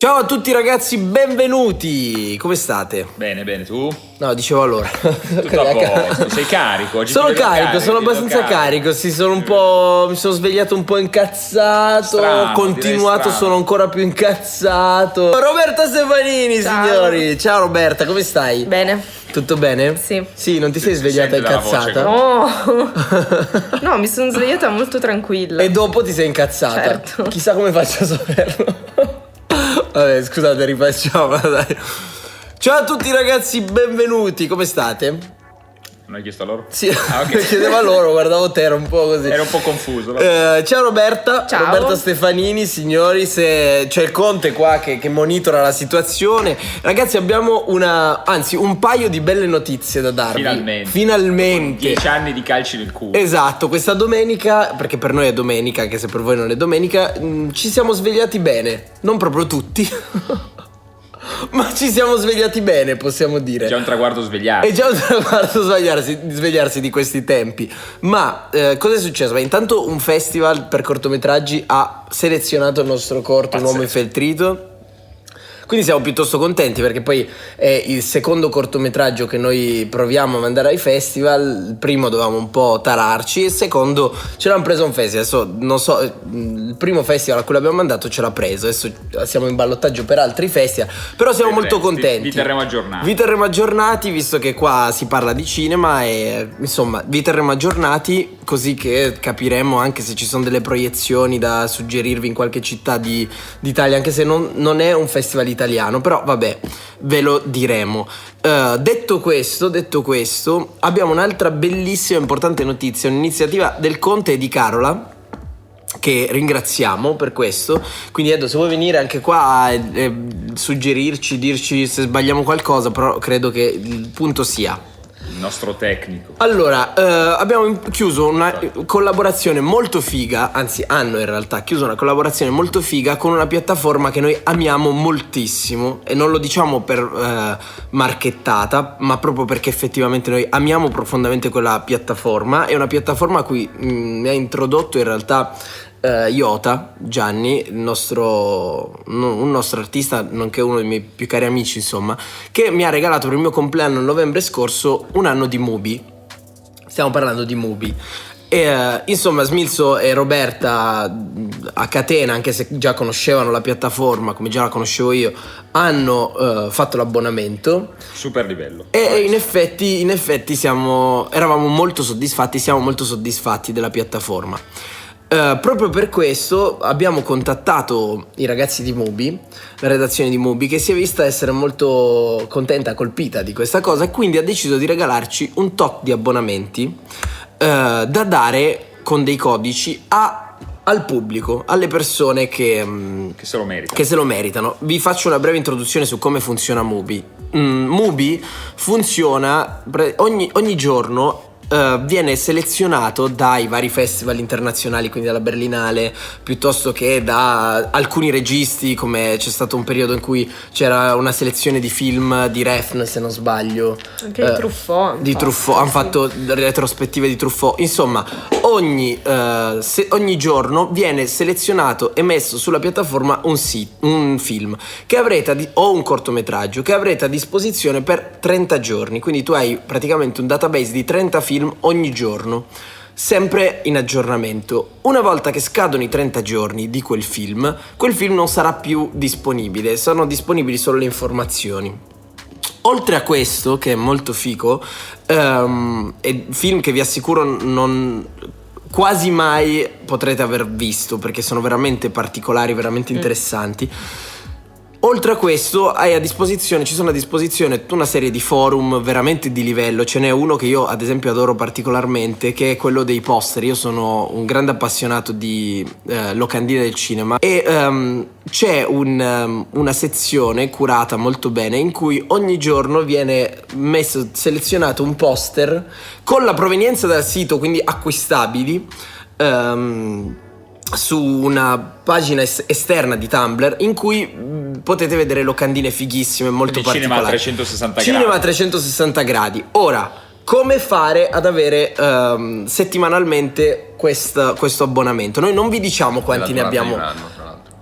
Ciao a tutti ragazzi, benvenuti! Come state? Bene, tu? No, dicevo allora. Tutto a posto, sei carico? Oggi Sono carico, sono abbastanza carico. Mi sono svegliato un po' incazzato. Strano, continuato, sono ancora più incazzato. Roberta Stefanini, Ciao. signori. Ciao Roberta, come stai? Bene. Tutto bene? Sì. Sì, non ti sei svegliata sente dalla voce incazzata? No. No, mi sono svegliata molto tranquilla. E dopo ti sei incazzata? Certo. Chissà come faccio a saperlo. Vabbè, scusate, rifacciamo, dai. Ciao a tutti ragazzi, benvenuti, come state? Non hai chiesto a loro? Sì, ok. chiedevo a loro, guardavo te, ero un po' così. Ero un po' confuso. No? Ciao Roberta. Ciao. Roberta Stefanini, signori, se c'è il Conte qua che monitora la situazione. Ragazzi, abbiamo un paio di belle notizie da darvi. Finalmente. 10 anni di calci nel culo. Esatto, questa domenica, perché per noi è domenica, anche se per voi non è domenica, ci siamo svegliati bene. Non proprio tutti. Ma ci siamo svegliati bene, possiamo dire. È già un traguardo svegliarsi. È già un traguardo svegliarsi di questi tempi. Ma cosa è successo? Beh, intanto un festival per cortometraggi ha selezionato il nostro corto, Un uomo infeltrito. Quindi siamo piuttosto contenti perché poi è il secondo cortometraggio che noi proviamo a mandare ai festival. Il primo dovevamo un po' tararci, il secondo ce l'hanno preso a un festival. Adesso non so, il primo festival a cui l'abbiamo mandato ce l'ha preso. Adesso siamo in ballottaggio per altri festival, però siamo molto contenti. Vi terremo aggiornati. Vi terremo aggiornati, visto che qua si parla di cinema e insomma vi terremo aggiornati così che capiremo anche se ci sono delle proiezioni da suggerirvi in qualche città d'Italia, anche se non è un festival italiano, però vabbè, ve lo diremo. Detto questo, abbiamo un'altra bellissima e importante notizia, un'iniziativa del Conte e di Carola, che ringraziamo per questo. Quindi Edo, se vuoi venire anche qua a suggerirci, dirci se sbagliamo qualcosa, però credo che il punto sia il nostro tecnico. Allora, abbiamo chiuso una collaborazione molto figa, anzi hanno in realtà chiuso una collaborazione molto figa con una piattaforma che noi amiamo moltissimo, e non lo diciamo per marchettata, ma proprio perché effettivamente noi amiamo profondamente quella piattaforma. È una piattaforma a cui mi ha introdotto in realtà Iota, Gianni, un nostro artista, nonché uno dei miei più cari amici, insomma, che mi ha regalato per il mio compleanno nel novembre scorso un anno di Mubi. Stiamo parlando di Mubi. E insomma Smilzo e Roberta a catena, anche se già conoscevano la piattaforma come già la conoscevo io, hanno fatto l'abbonamento. Super livello. E in effetti eravamo molto soddisfatti, siamo molto soddisfatti della piattaforma. Proprio per questo abbiamo contattato i ragazzi di Mubi, la redazione di Mubi, che si è vista essere molto contenta, colpita di questa cosa, e quindi ha deciso di regalarci un tot di abbonamenti da dare con dei codici al pubblico, alle persone che se lo meritano. Vi faccio una breve introduzione su come funziona Mubi. Mubi funziona ogni giorno. Viene selezionato dai vari festival internazionali, quindi dalla Berlinale, piuttosto che da alcuni registi, come c'è stato un periodo in cui c'era una selezione di film di Refn, se non sbaglio, anche di Truffaut. Hanno fatto retrospettive di Truffaut. Insomma, ogni giorno viene selezionato e messo sulla piattaforma un film che avrete o un cortometraggio che avrete a disposizione per 30 giorni. Quindi tu hai praticamente un database di 30 film ogni giorno, sempre in aggiornamento. Una volta che scadono i 30 giorni di quel film non sarà più disponibile, saranno disponibili solo le informazioni. Oltre a questo, che è molto figo, è film che vi assicuro non quasi mai potrete aver visto, perché sono veramente particolari, veramente interessanti. Oltre a questo ci sono a disposizione tutta una serie di forum veramente di livello. Ce n'è uno che io ad esempio adoro particolarmente, che è quello dei poster. Io sono un grande appassionato di locandine del cinema e c'è una sezione curata molto bene in cui ogni giorno viene selezionato un poster con la provenienza dal sito, quindi acquistabili, su una pagina esterna di Tumblr, in cui potete vedere locandine fighissime molto particolari. Cinema a 360 gradi. Ora, come fare ad avere settimanalmente questo abbonamento? Noi non vi diciamo quanti ne abbiamo.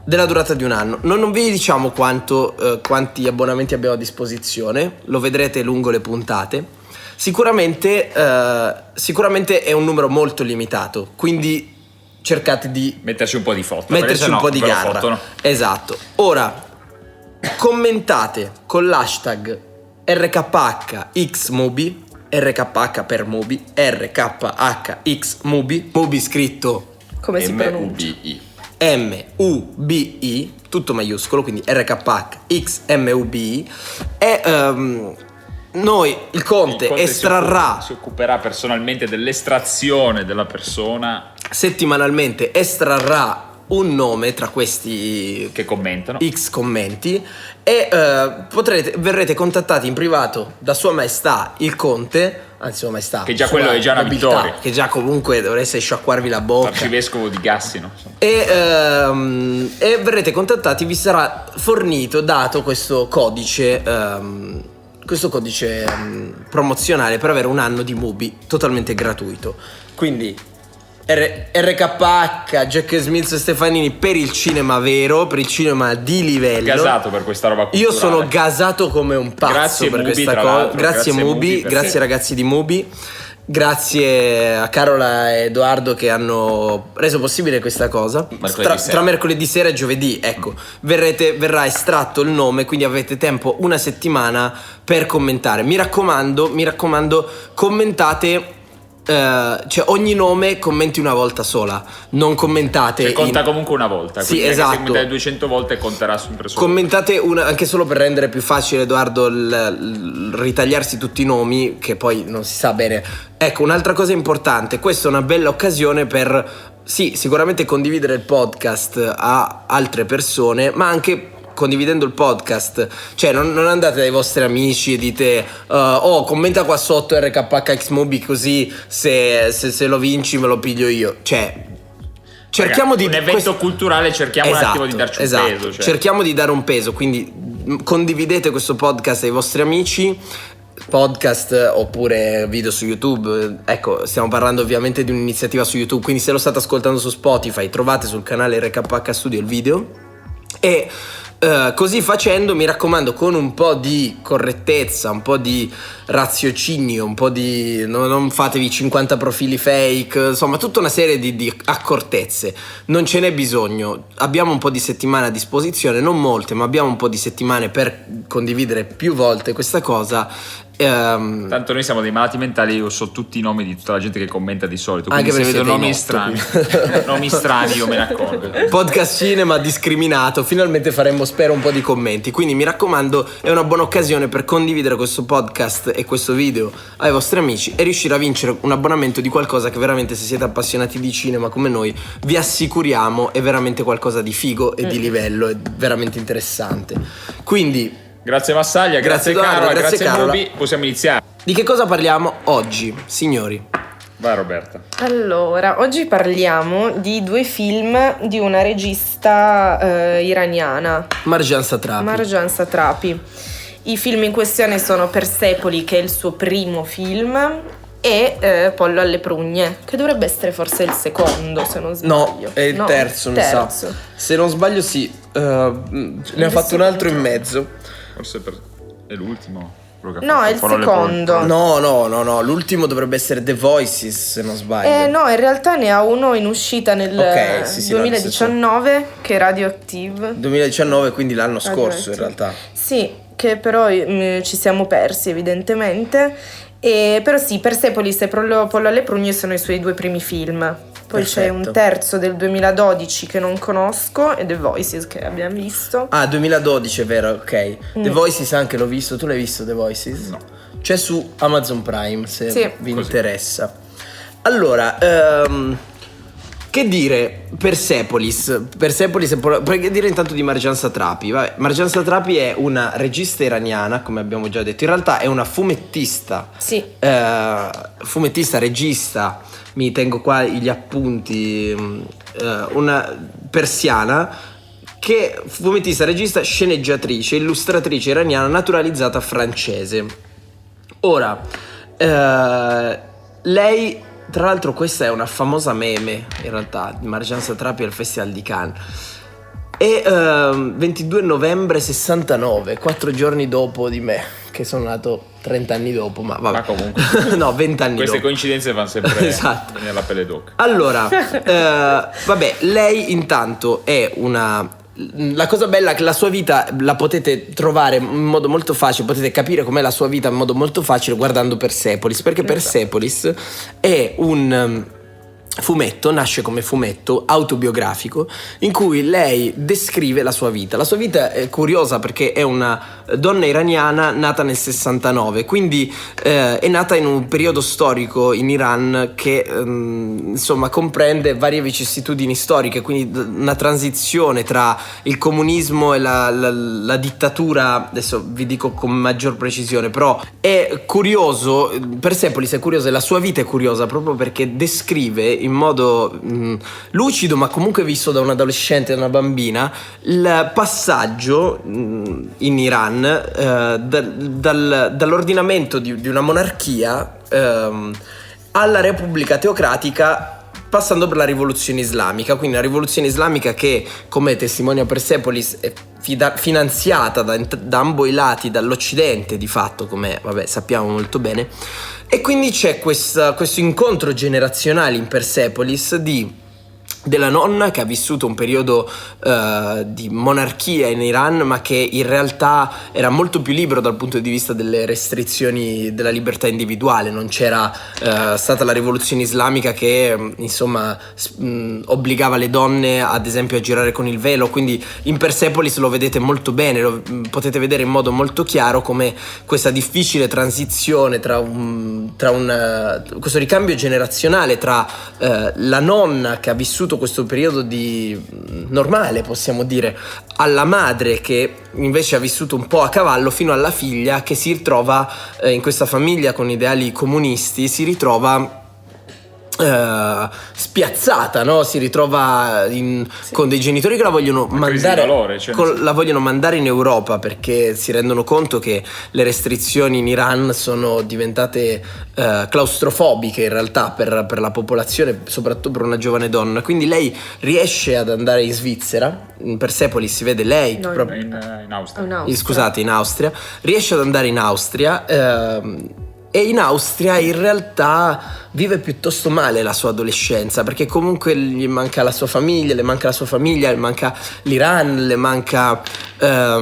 della durata di un anno. Noi non vi diciamo quanti abbonamenti abbiamo a disposizione, lo vedrete lungo le puntate. Sicuramente è un numero molto limitato, quindi cercate di metterci un po' di foto, metterci un po' di garra. Fottono. Esatto. Ora commentate con l'hashtag RKHXMobi, RKH per Mobi, RKHXMobi, Mobi scritto Come si pronuncia? MUBI. MUBI, tutto maiuscolo, quindi RKHXMUBI. E noi, il Conte estrarrà, si occuperà personalmente dell'estrazione della persona settimanalmente, estrarrà un nome tra questi che commentano X commenti e verrete contattati in privato da Sua Maestà il Conte, anzi Sua Maestà, che già quello è già una nobiltà, vittoria, che già comunque dovreste sciacquarvi la bocca, arcivescovo di Gassino, e verrete contattati, vi sarà dato questo codice promozionale per avere un anno di Mubi totalmente gratuito. Quindi RKH, Jack Smith e Stefanini per il cinema vero, per il cinema di livello. Gasato per questa roba culturale. Io sono gasato come un pazzo. Grazie per Mubi, questa tra cosa. l'altro. Grazie Mubi, grazie ragazzi di Mubi. Grazie a Carola e Edoardo che hanno reso possibile questa cosa. Tra mercoledì sera e giovedì, ecco, verrà estratto il nome, quindi avete tempo una settimana per commentare. Mi raccomando, commentate. Cioè ogni nome commenti una volta sola, non commentate, conta comunque una volta. Sì, esatto. Se esatto, 200 volte conterà sempre solo. commentate anche solo per rendere più facile, Edoardo, ritagliarsi tutti i nomi, che poi non si sa bene. Ecco, un'altra cosa importante, questa è una bella occasione per sicuramente condividere il podcast a altre persone, ma anche condividendo il podcast, cioè non andate dai vostri amici e dite commenta qua sotto RKHXMobi, così se lo vinci me lo piglio io. Cioè cerchiamo di un evento culturale, cerchiamo un attimo di darci un peso, cioè. Cerchiamo di dare un peso, quindi condividete questo podcast ai vostri amici, podcast oppure video su YouTube. Ecco, stiamo parlando ovviamente di un'iniziativa su YouTube, quindi se lo state ascoltando su Spotify trovate sul canale RKH Studio il video. E così facendo, mi raccomando, con un po' di correttezza, un po' di raziocinio, un po' di non fatevi 50 profili fake, insomma tutta una serie di accortezze. Non ce n'è bisogno, abbiamo un po' di settimane a disposizione, non molte, ma abbiamo un po' di settimane per condividere più volte questa cosa. Tanto noi siamo dei malati mentali, io so tutti i nomi di tutta la gente che commenta di solito, quindi anche se vedo nomi nostri, strani io me ne accorgo. Podcast cinema discriminato, finalmente faremo, spero, un po' di commenti, quindi mi raccomando, è una buona occasione per condividere questo podcast e questo video ai vostri amici e riuscire a vincere un abbonamento di qualcosa che veramente, se siete appassionati di cinema come noi, vi assicuriamo è veramente qualcosa di figo e di livello, è veramente interessante. Quindi grazie Massaglia, grazie Carola, grazie Mubi, possiamo iniziare. Di che cosa parliamo oggi, signori? Vai Roberta. Allora, oggi parliamo di 2 film di una regista iraniana, Marjan Satrapi. I film in questione sono Persepoli, che è il suo primo film, e Pollo alle prugne, che dovrebbe essere forse il secondo, se non sbaglio. No, è il terzo, mi sa. Se non sbaglio sì, ne ha fatto un altro in mezzo. Forse è l'ultimo. No, è il secondo. No, l'ultimo dovrebbe essere The Voices, se non sbaglio. No, in realtà ne ha uno in uscita nel 2019, che è Radioactive. 2019, quindi l'anno scorso in realtà. Sì, che però ci siamo persi evidentemente. Però sì, Persepolis e Pollo alle prugne sono i suoi 2 primi film. Poi C'è un terzo del 2012 che non conosco, e The Voices, che abbiamo visto. Ah, 2012 è vero, ok. The Voices anche l'ho visto, tu l'hai visto The Voices? No. C'è su Amazon Prime, se vi interessa. Allora, che dire Persepolis, che dire intanto di Marjan Satrapi? Vabbè, Marjan Satrapi è una regista iraniana, come abbiamo già detto. In realtà è una fumettista. Sì. Fumettista, regista, mi tengo qua gli appunti, una persiana, che fumettista, regista, sceneggiatrice, illustratrice iraniana naturalizzata francese. Ora, lei, tra l'altro, questa è una famosa meme in realtà di Marjan Satrapi al Festival di Cannes. E 22 novembre 69, 4 giorni dopo di me, che sono nato 30 anni dopo, ma vabbè. Ma comunque no, 20 anni queste dopo. coincidenze vanno sempre Esatto. nella pelle d'oca. Allora, vabbè, lei intanto è una... La cosa bella è che la sua vita la potete trovare in modo molto facile, potete capire com'è la sua vita in modo molto facile guardando Persepolis, perché Persepolis è un fumetto, nasce come fumetto autobiografico in cui lei descrive la sua vita. La sua vita è curiosa perché è una donna iraniana nata nel 69, quindi è nata in un periodo storico in Iran che insomma comprende varie vicissitudini storiche, quindi una transizione tra il comunismo e la dittatura. Adesso vi dico con maggior precisione, però è curioso, Persepolis è curiosa e la sua vita è curiosa proprio perché descrive in modo lucido, ma comunque visto da un adolescente, da una bambina, il passaggio in Iran dall'ordinamento di una monarchia alla repubblica teocratica, passando per la rivoluzione islamica. Quindi la rivoluzione islamica che, come testimonia Persepolis, è finanziata da ambo i lati dall'Occidente, di fatto, come vabbè sappiamo molto bene. E quindi c'è questo incontro generazionale in Persepolis della nonna che ha vissuto un periodo di monarchia in Iran, ma che in realtà era molto più libero dal punto di vista delle restrizioni della libertà individuale. Non c'era stata la rivoluzione islamica che insomma obbligava le donne ad esempio a girare con il velo, quindi in Persepolis lo vedete molto bene, potete vedere in modo molto chiaro come questa difficile transizione questo ricambio generazionale tra la nonna che ha vissuto questo periodo di normale, possiamo dire, alla madre che invece ha vissuto un po' a cavallo, fino alla figlia che si ritrova in questa famiglia con ideali comunisti, si ritrova spiazzata, no? Si ritrova con dei genitori che la vogliono mandare la vogliono mandare in Europa perché si rendono conto che le restrizioni in Iran sono diventate claustrofobiche in realtà per la popolazione, soprattutto per una giovane donna. Quindi lei riesce ad andare in Svizzera, in Persepolis si vede lei in Austria. Scusate, in Austria, riesce ad andare in Austria e in Austria in realtà vive piuttosto male la sua adolescenza, perché comunque gli manca la sua famiglia, le manca l'Iran, le manca la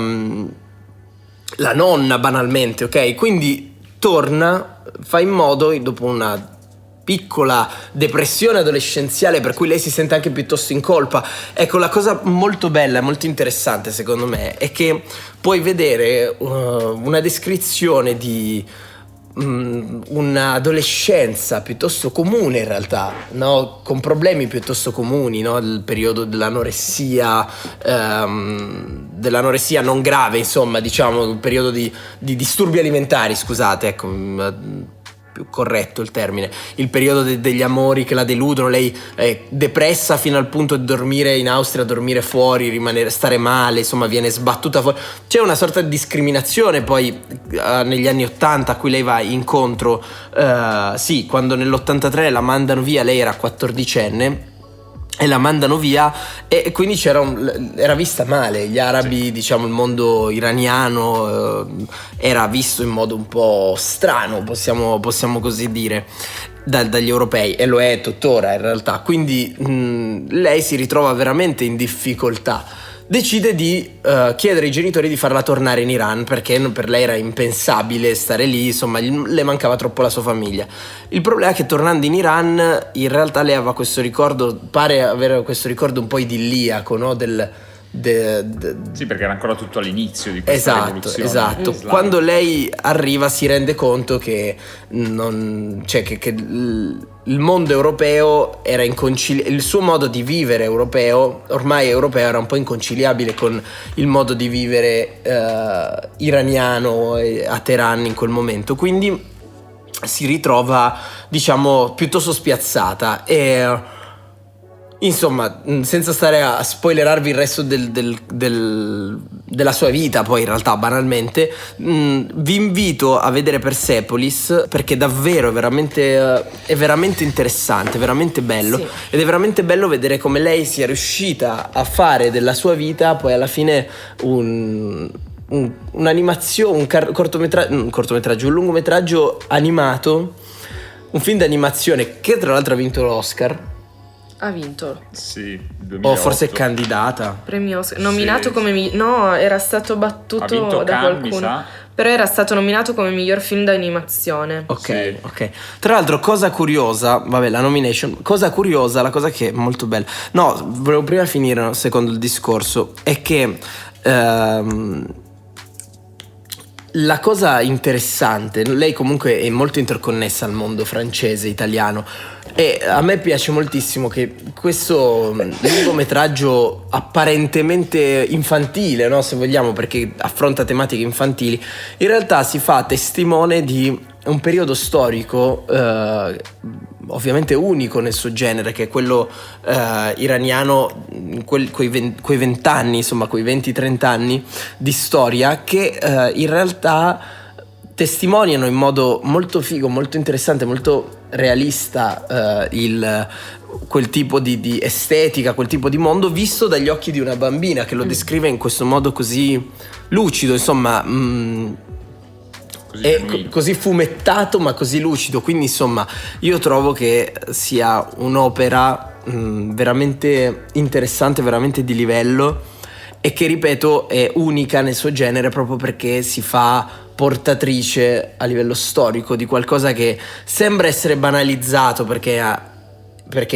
nonna banalmente, ok? Quindi torna, fa in modo, dopo una piccola depressione adolescenziale per cui lei si sente anche piuttosto in colpa. Ecco, la cosa molto bella, molto interessante secondo me è che puoi vedere una descrizione di un'adolescenza piuttosto comune in realtà, no? Con problemi piuttosto comuni, no? Il periodo dell'anoressia non grave, insomma, diciamo un periodo di disturbi alimentari, scusate, ecco, più corretto il termine, il periodo degli amori che la deludono. Lei è depressa fino al punto di dormire in Austria, dormire fuori, stare male, insomma viene sbattuta fuori. C'è una sorta di discriminazione poi negli anni 80 a cui lei va incontro, sì, quando nell'83 la mandano via, lei era 14enne e la mandano via e quindi era vista male. Gli arabi, sì, diciamo il mondo iraniano era visto in modo un po' strano, possiamo così dire, dagli europei, e lo è tuttora in realtà. Quindi lei si ritrova veramente in difficoltà. Decide di chiedere ai genitori di farla tornare in Iran perché per lei era impensabile stare lì, insomma le mancava troppo la sua famiglia. Il problema è che tornando in Iran in realtà lei aveva questo ricordo, pare avere questo ricordo un po' idilliaco, no? Sì, perché era ancora tutto all'inizio di questa rivoluzione. Esatto. Quando lei arriva si rende conto che il mondo europeo era inconciliabile, il suo modo di vivere europeo era un po' inconciliabile con il modo di vivere iraniano a Teheran in quel momento, quindi si ritrova, diciamo, piuttosto spiazzata. E Insomma, senza stare a spoilerarvi il resto della sua vita, poi in realtà banalmente, vi invito a vedere Persepolis, perché davvero è veramente interessante, veramente bello. Sì. Ed è veramente bello vedere come lei sia riuscita a fare della sua vita poi alla fine un'animazione, un lungometraggio animato, un film d'animazione che tra l'altro ha vinto l'Oscar. Ha vinto. Sì, 2008. O forse è candidata. Premio Oscar. Nominato Sì. come no, era stato Ha battuto vinto da Cannes, mi qualcuno. sa. Però era stato nominato come miglior film d'animazione. Ok, Sì. ok. Tra l'altro, cosa curiosa, vabbè, la nomination, cosa curiosa, la cosa che è molto bella. No, volevo prima finire, secondo il discorso, è che la cosa interessante, lei comunque è molto interconnessa al mondo francese, italiano, e a me piace moltissimo che questo lungometraggio apparentemente infantile, no, se vogliamo, perché affronta tematiche infantili, in realtà si fa testimone di un periodo storico ovviamente unico nel suo genere, che è quello iraniano, quei 20 anni, insomma quei 20-30 anni di storia che in realtà testimoniano in modo molto figo, molto interessante, molto realista quel tipo di estetica, quel tipo di mondo visto dagli occhi di una bambina che lo descrive in questo modo così lucido, insomma Così è genuino. così fumettato ma così lucido. Quindi insomma io trovo che sia un'opera veramente interessante, veramente di livello, e che, ripeto, è unica nel suo genere proprio perché si fa portatrice a livello storico di qualcosa che sembra essere banalizzato perché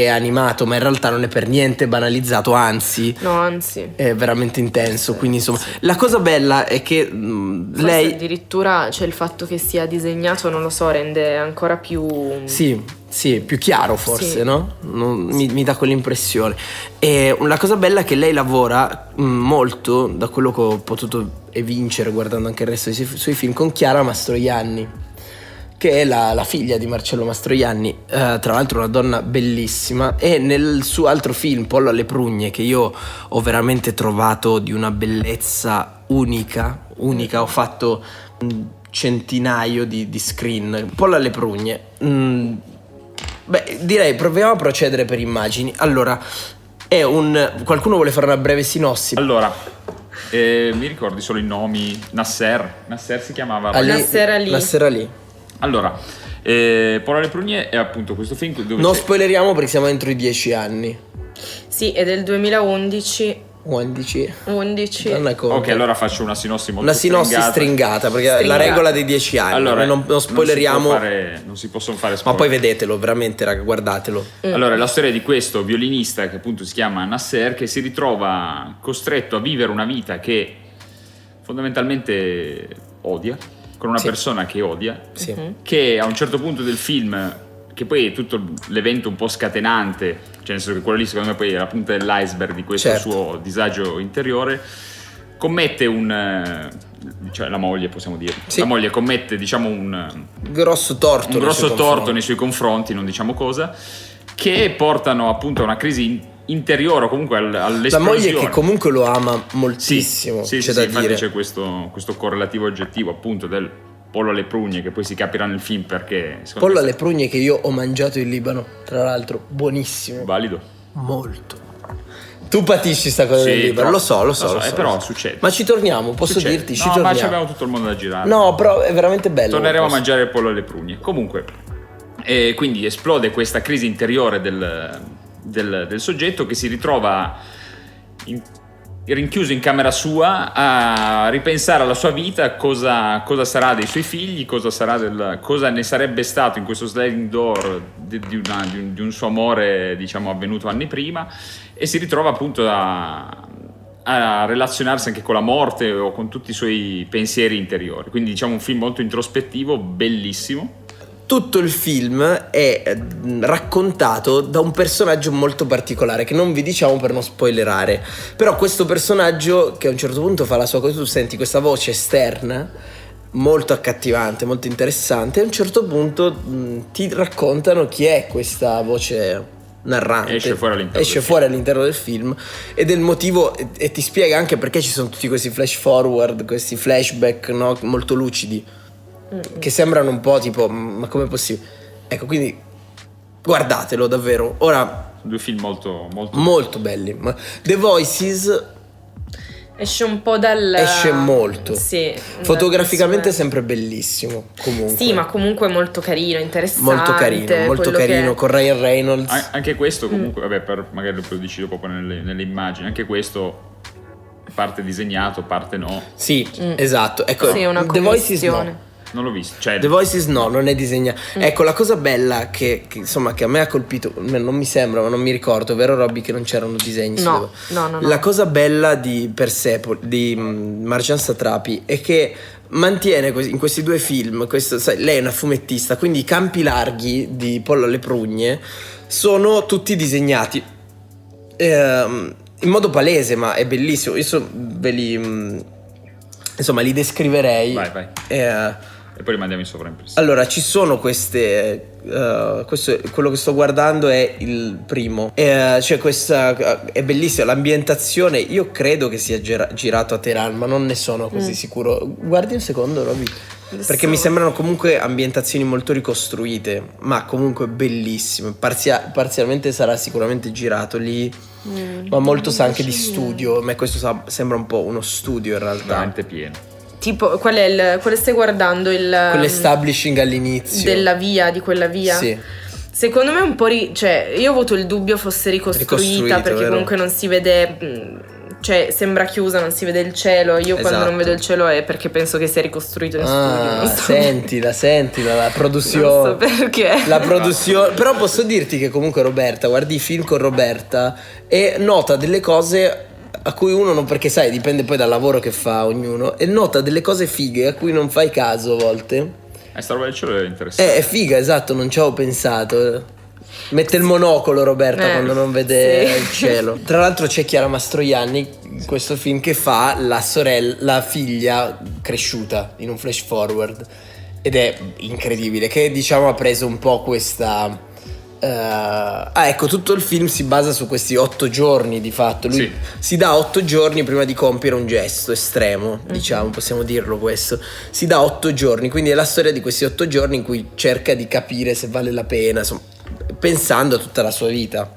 è animato, ma in realtà non è per niente banalizzato, anzi No, anzi. è veramente intenso. Sì, quindi insomma sì. la cosa bella è che Forse lei addirittura il fatto che sia disegnato, non lo so, rende ancora più. sì, più chiaro forse, Sì. no? Mi dà quell'impressione. E la cosa bella è che lei lavora molto, da quello che ho potuto evincere guardando anche il resto dei suoi film, con Chiara Mastroianni, che è la figlia di Marcello Mastroianni, tra l'altro una donna bellissima, e nel suo altro film Pollo alle prugne, che io ho veramente trovato di una bellezza unica, ho fatto un centinaio di screen. Pollo alle prugne, beh, direi proviamo a procedere per immagini. Allora, qualcuno vuole fare una breve sinossi? Allora, mi ricordi solo i nomi? Nasser si chiamava. Nasser Ali. Allora, Pollo alle prugne è appunto questo film dove Non c'è- spoileriamo perché siamo entro i 10 anni. Sì, è del 2011. 11. 11. Donna conta. Ok, allora faccio una sinossi molto Una sinossi stringata, perché la Stringata. regola dei 10 anni. Allora, non spoileriamo, non si possono fare ma spoiler. poi vedetelo, veramente, raga, guardatelo. Allora, è la storia di questo violinista che appunto si chiama Nasser, che si ritrova costretto a vivere una vita che fondamentalmente odia, con una Sì. persona che odia, Sì. che a un certo punto del film, che poi è tutto l'evento un po' scatenante, cioè nel senso che quello lì secondo me poi è la punta dell'iceberg di questo Certo. suo disagio interiore, commette cioè la moglie, possiamo dire, Sì. la moglie commette diciamo un Grosso torto. nei grosso suoi torto confronti. nei suoi confronti, non diciamo cosa, che portano appunto a una crisi interiore o comunque La all'esplosione. moglie che comunque lo ama moltissimo, sì, c'è sì, da infatti dire. c'è questo correlativo oggettivo appunto del pollo alle prugne, che poi si capirà nel film perché secondo Pollo me alle prugne che io ho mangiato in Libano, tra l'altro, è buonissimo. valido. Molto. Tu patisci sta cosa del Sì, Libano, troppo. lo so. Però succede. Ma ci torniamo, posso Succede. dirti, ci No, torniamo. ma ci abbiamo tutto il mondo da girare. No, però è veramente bello. Torneremo a Posso- mangiare il pollo alle prugne. Comunque, quindi esplode questa crisi interiore del soggetto, che si ritrova rinchiuso in camera sua a ripensare alla sua vita, cosa sarà dei suoi figli, cosa ne sarebbe stato in questo sliding door di un suo amore, diciamo, avvenuto anni prima, e si ritrova appunto a relazionarsi anche con la morte o con tutti i suoi pensieri interiori. Quindi diciamo un film molto introspettivo, bellissimo. Tutto il film è raccontato da un personaggio molto particolare che non vi diciamo per non spoilerare. Però questo personaggio che a un certo punto fa la sua cosa, tu senti questa voce esterna molto accattivante, molto interessante, e a un certo punto ti raccontano chi è questa voce narrante esce fuori all'interno del film, ed è il motivo, e ti spiega anche perché ci sono tutti questi flash forward, questi flashback, no? Molto lucidi, che sembrano un po' tipo ma com'è possibile? Ecco, quindi guardatelo davvero. Ora, 2 film molto belli. Ma The Voices esce un po' esce molto. Sì, fotograficamente è sempre bellissimo comunque. Sì, ma comunque molto carino, interessante. Molto carino con Ryan Reynolds. Anche questo comunque, vabbè, magari lo decido proprio nelle immagini. Anche questo parte disegnato, parte no. Sì, esatto. Ecco, sì, una The Voices no. Non l'ho visto. Cioè, The Voices no, non è disegnato. Ecco, la cosa bella che insomma che a me ha colpito, non mi sembra, ma non mi ricordo, vero Robby, che non c'erano disegni? No. La cosa bella di Persepolis, di Marjan Satrapi, è che mantiene in questi 2 film, sai, lei è una fumettista, quindi i campi larghi di Pollo alle Prugne sono tutti disegnati in modo palese, ma è bellissimo. Io li descriverei. Vai. E poi rimandiamo in sovraimpressione. Allora, ci sono queste. Quello che sto guardando è il primo. Cioè, questa è bellissima. L'ambientazione, io credo che sia girato a Teheran, ma non ne sono così sicuro. Guardi un secondo, Roby. Perché mi sembrano comunque ambientazioni molto ricostruite, ma comunque bellissime. Parzialmente sarà sicuramente girato lì, ma molto sa anche di studio. A me questo sembra un po' uno studio in realtà. Veramente pieno. Tipo, quale stai guardando? Quell'establishing all'inizio di quella via? Sì. Secondo me un po' cioè, io ho avuto il dubbio fosse ricostruita perché vero? comunque non si vede, cioè sembra chiusa, non si vede il cielo. Io quando non vedo il cielo è perché penso che sia ricostruito in studio. Non so sentila la produzione. Non so perché. La produzione. Però posso dirti che comunque Roberta, guardi i film con Roberta e nota delle cose a cui uno non, perché sai, dipende poi dal lavoro che fa ognuno, e nota delle cose fighe a cui non fai caso a volte. Sta roba del cielo è interessante. È figa, esatto, non ci avevo pensato. Mette il monocolo Roberta quando non vede il cielo. Tra l'altro c'è Chiara Mastroianni in questo film che fa la figlia cresciuta in un flash forward, ed è incredibile, che diciamo ha preso un po' questa ecco, tutto il film si basa su questi 8 giorni di fatto. Lui si dà 8 giorni prima di compiere un gesto estremo, diciamo, possiamo dirlo questo. Si dà 8 giorni, quindi è la storia di questi 8 giorni in cui cerca di capire se vale la pena, insomma, pensando a tutta la sua vita.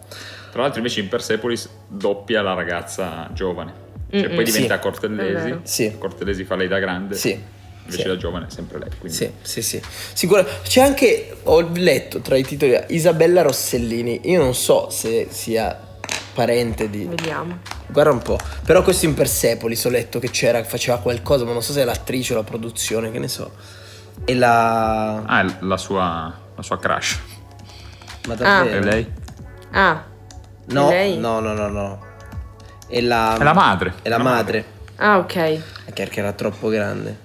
Tra l'altro invece in Persepolis doppia la ragazza giovane, cioè poi diventa Cortellesi. Sì. Cortellesi fa lei da grande. Sì. Invece da giovane è sempre lei, quindi. Sì. Sicuramente. C'è anche, ho letto tra i titoli, Isabella Rossellini. Io non so se sia parente di. Vediamo. Guarda un po'. Però questo in Persepolis ho letto che faceva qualcosa, ma non so se è l'attrice o la produzione, che ne so. E la. La sua crush. Ma davvero? È lei? No, lei? No. È la madre. È la madre. Ok. Perché era troppo grande.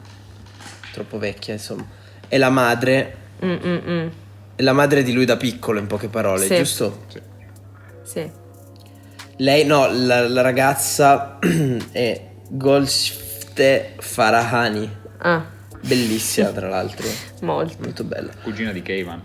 Troppo vecchia, insomma. È la madre. È la madre di lui da piccolo, in poche parole, giusto? Sì. Lei, no, la ragazza è Golshifte Farahani. Bellissima, tra l'altro. Molto bella. Cugina di Keivan.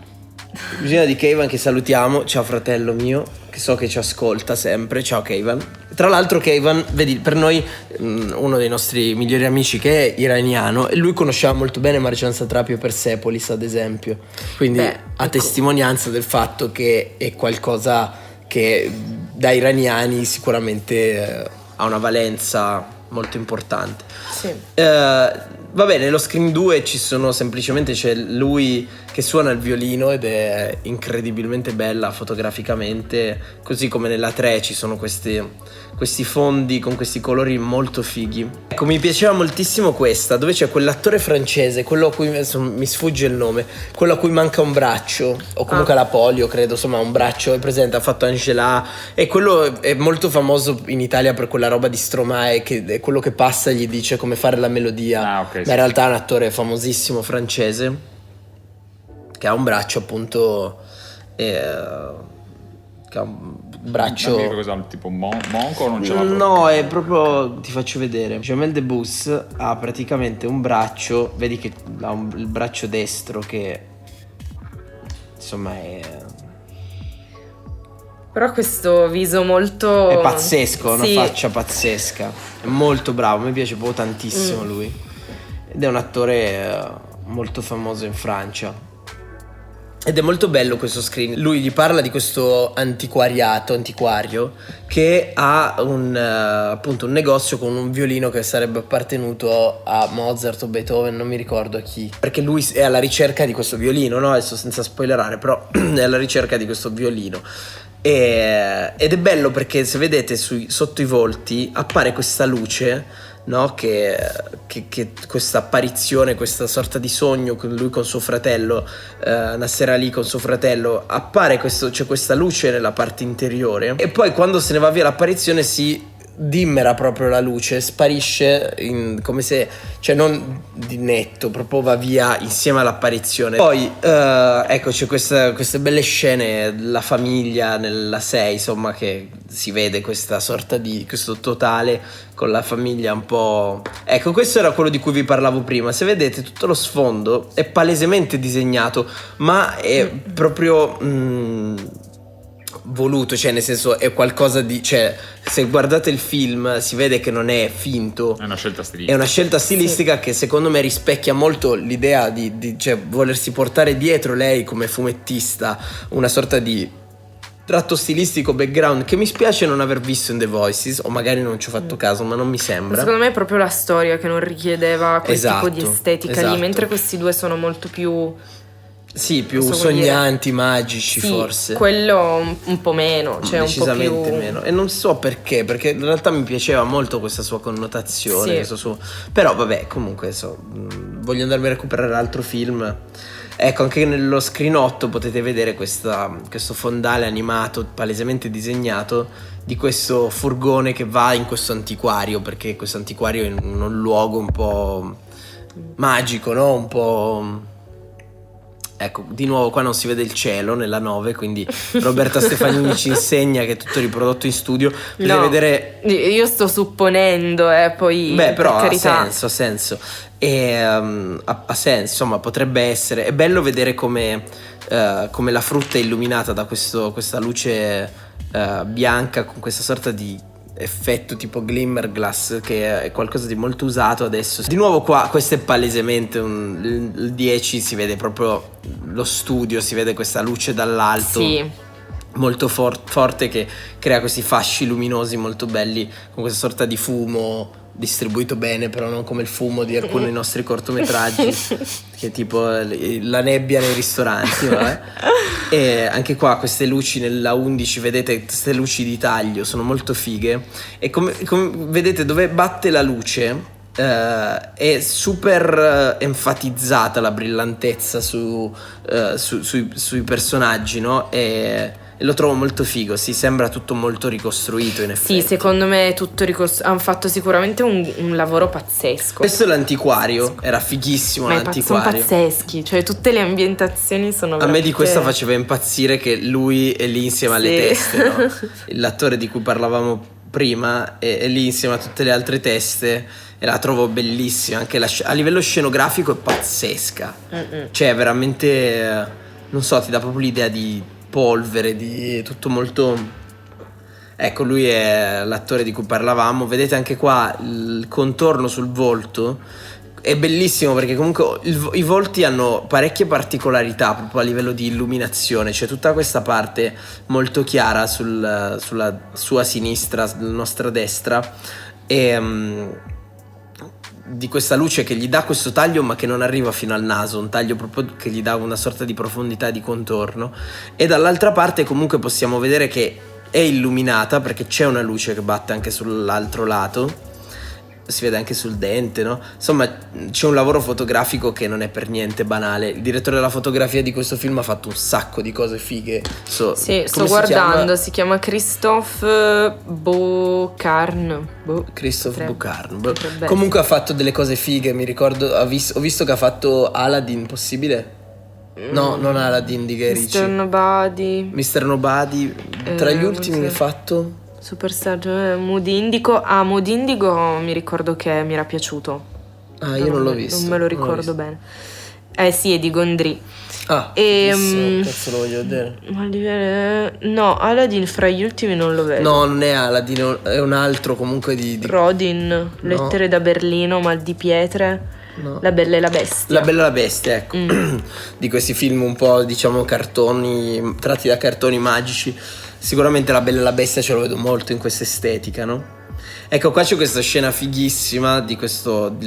Che salutiamo. Ciao fratello mio, che so che ci ascolta sempre. Ciao Keivan. Tra l'altro Keivan, vedi, per noi uno dei nostri migliori amici che è iraniano, e lui conosceva molto bene Marjan Satrapi e Persepolis, ad esempio. Quindi a testimonianza del fatto che è qualcosa che da iraniani sicuramente ha una valenza molto importante. Va bene, nello Scream 2 c'è lui che suona il violino ed è incredibilmente bella fotograficamente, così come nella 3 ci sono questi fondi con questi colori molto fighi. Ecco, mi piaceva moltissimo questa, dove c'è quell'attore francese, quello a cui mi sfugge il nome, quello a cui manca un braccio, o comunque la polio, credo, insomma un braccio, è presente, ha fatto Angela, e quello è molto famoso in Italia per quella roba di Stromae, che è quello che passa e gli dice come fare la melodia. Okay, ma in realtà è un attore famosissimo francese che ha un braccio appunto che ha un braccio. Non mi ricordo cosa, tipo monco o non ce l'ha? No, è proprio, ti faccio vedere. Jamel Debbouze ha praticamente un braccio, vedi che ha il braccio destro che insomma è. Però ha questo viso molto... È pazzesco, sì. una faccia pazzesca. È molto bravo, mi piace proprio tantissimo lui. Ed è un attore molto famoso in Francia. Ed è molto bello questo screen. Lui gli parla di questo antiquario che ha appunto un negozio con un violino che sarebbe appartenuto a Mozart o Beethoven, non mi ricordo a chi, perché lui è alla ricerca di questo violino, no? Adesso senza spoilerare, però è alla ricerca di questo violino. Ed è bello perché se vedete sotto i volti appare questa luce, no? Che questa apparizione, questa sorta di sogno con lui con suo fratello, una sera lì con suo fratello, c'è questa luce nella parte interiore, e poi quando se ne va via l'apparizione si dimmera proprio la luce, sparisce come se, cioè non di netto, proprio va via insieme all'apparizione. Poi ecco, c'è queste belle scene, la famiglia nella 6, insomma, che si vede questa sorta di questo totale con la famiglia un po'. Ecco, questo era quello di cui vi parlavo prima. Se vedete, tutto lo sfondo è palesemente disegnato, ma è proprio voluto, cioè nel senso è qualcosa di, cioè se guardate il film si vede che non è finto, è una scelta stilistica, è una scelta stilistica che secondo me rispecchia molto l'idea di cioè volersi portare dietro lei come fumettista una sorta di tratto stilistico, background, che mi spiace non aver visto in The Voices, o magari non ci ho fatto caso, ma non mi sembra. Secondo me è proprio la storia che non richiedeva quel Esatto, tipo di estetica lì, mentre questi due sono molto più... Sì, più sognanti, magici, sì, forse. Quello un po' meno, cioè decisamente un po' più... meno. E non so perché in realtà mi piaceva molto questa sua connotazione, sì. questo suo... Però vabbè, comunque voglio andarmi a recuperare altro film. Ecco, anche nello screen 8 potete vedere questo fondale animato, palesemente disegnato, di questo furgone che va in questo antiquario, perché questo antiquario è in un luogo un po' magico, no? Un po'... Ecco, di nuovo qua non si vede il cielo nella 9, quindi Roberta Stefanini ci insegna che è tutto riprodotto in studio. Potete vedere... Io sto supponendo, poi... Beh, però per carità. ha senso. E ha senso, insomma, potrebbe essere. È bello vedere come la frutta è illuminata da questa luce bianca con questa sorta di effetto tipo glimmer glass, che è qualcosa di molto usato adesso. Di nuovo qua, questo è palesemente il 10, si vede proprio lo studio, si vede questa luce dall'alto. Sì. Molto forte, che crea questi fasci luminosi molto belli, con questa sorta di fumo distribuito bene, però non come il fumo di alcuni dei nostri cortometraggi che è tipo la nebbia nei ristoranti, vabbè. E anche qua queste luci nella 11, vedete queste luci di taglio sono molto fighe, e come vedete dove batte la luce è super enfatizzata la brillantezza sui personaggi, no? E lo trovo molto figo, sembra tutto molto ricostruito in effetti. Sì, secondo me è tutto ricostruito, hanno fatto sicuramente un lavoro pazzesco. Questo è l'antiquario, era fighissimo. Ma l'antiquario sono pazzeschi, cioè tutte le ambientazioni sono veramente... A me di questa faceva impazzire che lui è lì insieme alle teste, no? L'attore di cui parlavamo prima è lì insieme a tutte le altre teste, e la trovo bellissima, anche a livello scenografico è pazzesca. Cioè veramente, non so, ti dà proprio l'idea di polvere, di tutto molto... Ecco, lui è l'attore di cui parlavamo. Vedete anche qua il contorno sul volto, è bellissimo perché comunque i volti hanno parecchie particolarità proprio a livello di illuminazione. C'è tutta questa parte molto chiara sulla sua sinistra, sulla nostra destra, e di questa luce che gli dà questo taglio ma che non arriva fino al naso, un taglio proprio che gli dà una sorta di profondità di contorno. E dall'altra parte comunque possiamo vedere che è illuminata perché c'è una luce che batte anche sull'altro lato, si vede anche sul dente, no? Insomma, c'è un lavoro fotografico che non è per niente banale. Il direttore della fotografia di questo film ha fatto un sacco di cose fighe. Sì, sto guardando, si chiama Christophe Boucarn. Christophe Boucarn. Comunque ha fatto delle cose fighe, mi ricordo, ho visto che ha fatto Aladdin, possibile? No, non Aladdin di Guy Ritchie. Mr. Nobody. Tra gli ultimi che ha fatto... Superstar, Mood Indigo. Mood Indigo mi ricordo che mi era piaciuto. Io non l'ho visto. Non me lo ricordo bene. Sì, è di Gondry. Ah, E, cazzo lo voglio vedere. No, Aladdin fra gli ultimi non lo vedo. No, non è Aladdin, è un altro comunque di... Rodin, Lettere da Berlino, Mal di pietre, No. La Bella e la Bestia. La Bella e la Bestia, ecco. Di questi film un po', diciamo, cartoni, tratti da cartoni magici. Sicuramente La Bella e la Bestia ce lo vedo molto in questa estetica, no? Ecco, qua c'è questa scena fighissima di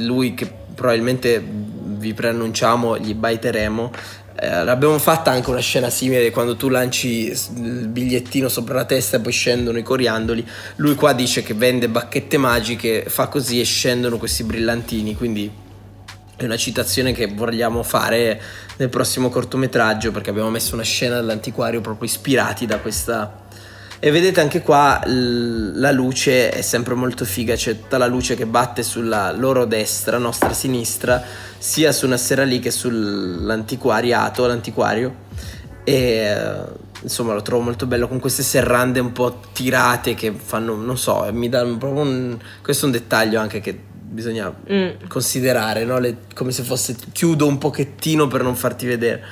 lui che probabilmente vi preannunciamo, gli baiteremo. L'abbiamo fatta anche una scena simile quando tu lanci il bigliettino sopra la testa e poi scendono i coriandoli. Lui qua dice che vende bacchette magiche, fa così e scendono questi brillantini, quindi è una citazione che vogliamo fare nel prossimo cortometraggio, perché abbiamo messo una scena dell'antiquario proprio ispirati da questa. E vedete anche qua la luce è sempre molto figa, c'è tutta la luce che batte sulla loro destra, nostra sinistra, sia su Nasser Ali che l'antiquario, e insomma lo trovo molto bello con queste serrande un po' tirate che fanno, non so, mi danno proprio questo è un dettaglio anche che bisogna considerare, no? Come se fosse, chiudo un pochettino per non farti vedere.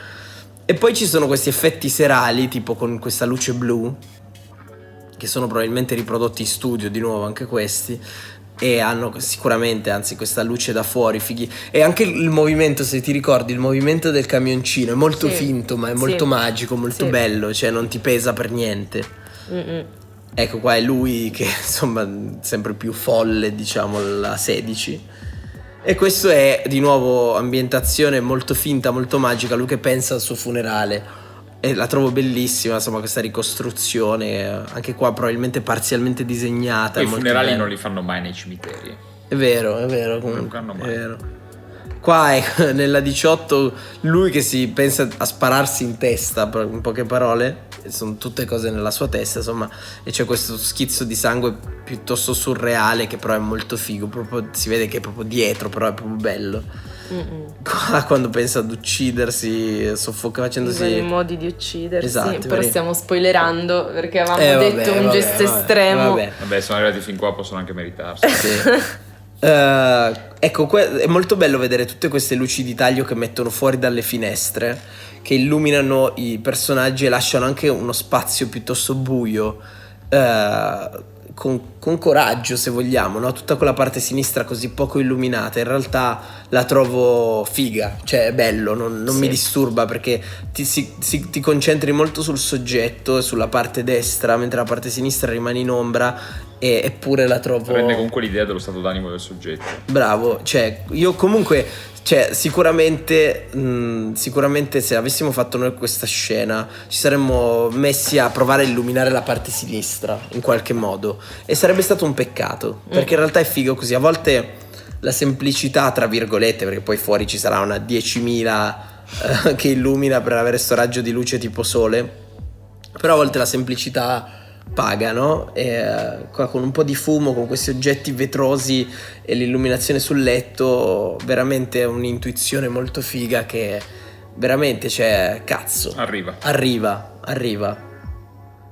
E poi ci sono questi effetti serali tipo con questa luce blu, che sono probabilmente riprodotti in studio di nuovo anche questi, e hanno sicuramente, anzi, questa luce da fuori fighi. E anche il movimento, se ti ricordi, il movimento del camioncino è molto finto, ma è molto magico, molto bello, cioè non ti pesa per niente. Ecco, qua è lui che insomma sempre più folle, diciamo, la 16. E questo è di nuovo ambientazione molto finta, molto magica, lui che pensa al suo funerale. E la trovo bellissima, insomma, questa ricostruzione, anche qua probabilmente parzialmente disegnata. I funerali non li fanno mai nei cimiteri. È vero, Non hanno mai. È vero. Qua è nella 18 lui che si pensa a spararsi in testa, in poche parole, sono tutte cose nella sua testa, insomma, e c'è questo schizzo di sangue piuttosto surreale che però è molto figo, proprio si vede che è proprio dietro, però è proprio bello. Qua quando pensa ad uccidersi, soffoca facendosi i modi di uccidersi. Esatto, però stiamo spoilerando perché avevamo detto un gesto estremo. Vabbè, sono arrivati fin qua, possono anche meritarsi. Sì. Ecco, è molto bello vedere tutte queste luci di taglio che mettono fuori dalle finestre, che illuminano i personaggi e lasciano anche uno spazio piuttosto buio, con coraggio, se vogliamo, no? Tutta quella parte sinistra così poco illuminata in realtà la trovo figa, cioè è bello, non mi disturba, perché ti concentri molto sul soggetto e sulla parte destra, mentre la parte sinistra rimane in ombra, eppure la trovo... Rende comunque l'idea dello stato d'animo del soggetto. Bravo, cioè io comunque, cioè sicuramente se avessimo fatto noi questa scena ci saremmo messi a provare a illuminare la parte sinistra in qualche modo, e sarebbe stato un peccato, perché in realtà è figo così. A volte la semplicità, tra virgolette, perché poi fuori ci sarà una 10.000 che illumina per avere sto raggio di luce tipo sole, però a volte la semplicità paga, no? E qua con un po' di fumo, con questi oggetti vetrosi e l'illuminazione sul letto, veramente è un'intuizione molto figa che veramente, cioè, cazzo, arriva.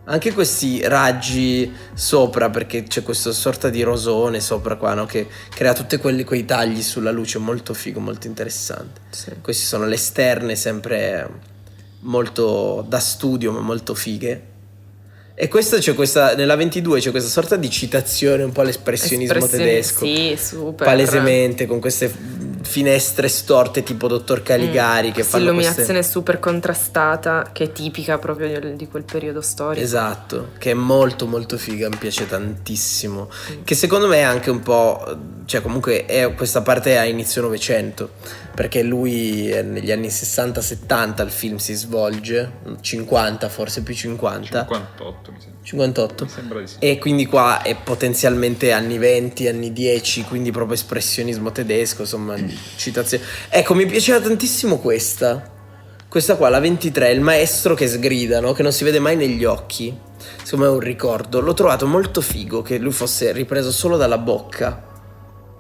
Anche questi raggi sopra, perché c'è questa sorta di rosone sopra qua, no? Che crea tutti quei tagli sulla luce, molto figo, molto interessante. Sì. Queste sono le esterne, sempre molto da studio, ma molto fighe. E nella 22 c'è questa sorta di citazione un po' all'espressionismo tedesco. Sì, super. Palesemente, con queste finestre storte tipo Dottor Caligari che fanno illuminazione super contrastata, che è tipica proprio di quel periodo storico. Esatto, che è molto molto figa, mi piace tantissimo. Che secondo me è anche un po', cioè comunque questa parte è a inizio Novecento, perché lui negli anni 60-70 il film si svolge, 50 forse, più 50. 58 mi sembra. 58? Mi sembra di sì. E quindi qua è potenzialmente anni 20, anni 10, quindi proprio espressionismo tedesco, insomma, citazione. Ecco, mi piaceva tantissimo questa qua, la 23, il maestro che sgrida, no? Che non si vede mai negli occhi. Secondo me è un ricordo. L'ho trovato molto figo che lui fosse ripreso solo dalla bocca.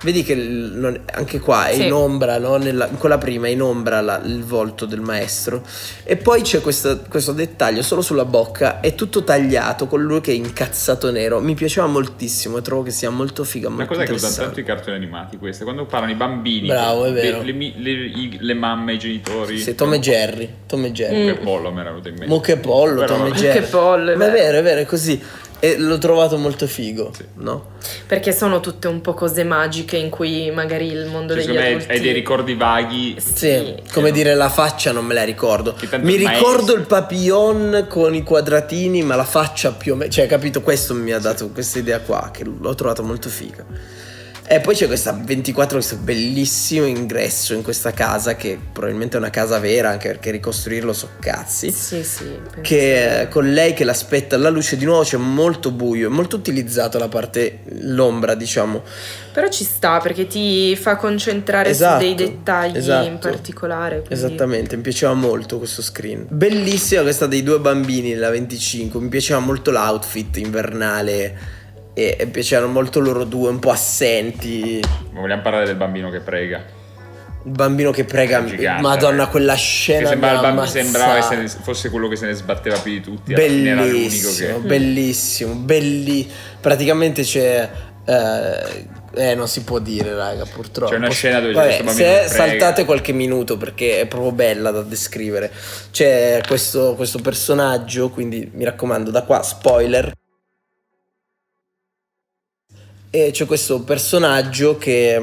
Vedi che anche qua è in ombra, no? In quella prima è in ombra il volto del maestro. E poi c'è questo dettaglio solo sulla bocca, è tutto tagliato con lui che è incazzato nero. Mi piaceva moltissimo, trovo che sia molto figa, molto cosa che usano interessante. tanto i cartoni animati queste, quando parlano i bambini. Bravo, è vero. Le mamme, i genitori. Sì, Tom e Jerry. Che pollo mi era venuto in mente. Mucche e pollo, Però Tom e vabbè. Jerry. Che pollo, Ma è vero, è così. E l'ho trovato molto figo, no? Perché sono tutte un po' cose magiche in cui magari il mondo degli adulti... Hai dei ricordi vaghi. Sì, come dire, la faccia non me la ricordo. Mi il ricordo il papillon con i quadratini, ma la faccia più o meno, cioè, capito, questo mi ha dato questa idea qua, che l'ho trovato molto figa. E poi c'è questa 24, questo bellissimo ingresso in questa casa, che probabilmente è una casa vera, anche perché ricostruirlo so cazzi. Sì, che con lei che l'aspetta alla luce, di nuovo c'è molto buio, è molto utilizzato l'ombra, diciamo. Però ci sta, perché ti fa concentrare su dei dettagli in particolare. Quindi... Esattamente, mi piaceva molto questo screen. Bellissima questa dei due bambini nella 25, mi piaceva molto l'outfit invernale. E piacevano molto loro due, un po' assenti. Vogliamo parlare del bambino che prega. Il bambino che prega, gigante, Madonna, quella scena. Sembrava fosse quello che se ne sbatteva più di tutti. Bellissimo, bellissimo, Praticamente c'è. Non si può dire, raga, purtroppo. C'è una scena dove questo bambino se prega. saltate qualche minuto perché è proprio bella da descrivere. C'è questo personaggio, quindi mi raccomando, da qua spoiler. E c'è questo personaggio che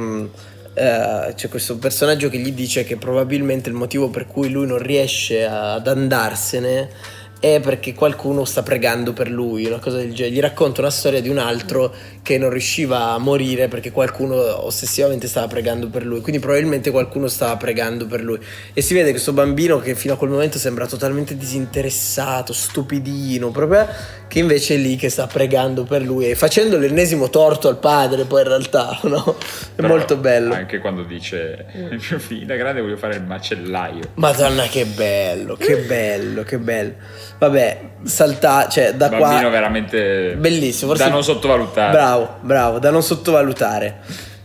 gli dice che probabilmente il motivo per cui lui non riesce ad andarsene è perché qualcuno sta pregando per lui, una cosa del genere. Gli racconta una storia di un altro che non riusciva a morire perché qualcuno ossessivamente stava pregando per lui, quindi probabilmente qualcuno stava pregando per lui. E si vede questo bambino che fino a quel momento sembra totalmente disinteressato, stupidino, proprio, che invece è lì che sta pregando per lui e facendo l'ennesimo torto al padre, poi in realtà, no? È Però molto bello. Anche quando dice mio figlio da grande voglio fare il macellaio. Madonna, che bello, che bello, che bello. Vabbè, cioè da qua bambino veramente bellissimo, forse da non sottovalutare. Bravo, da non sottovalutare.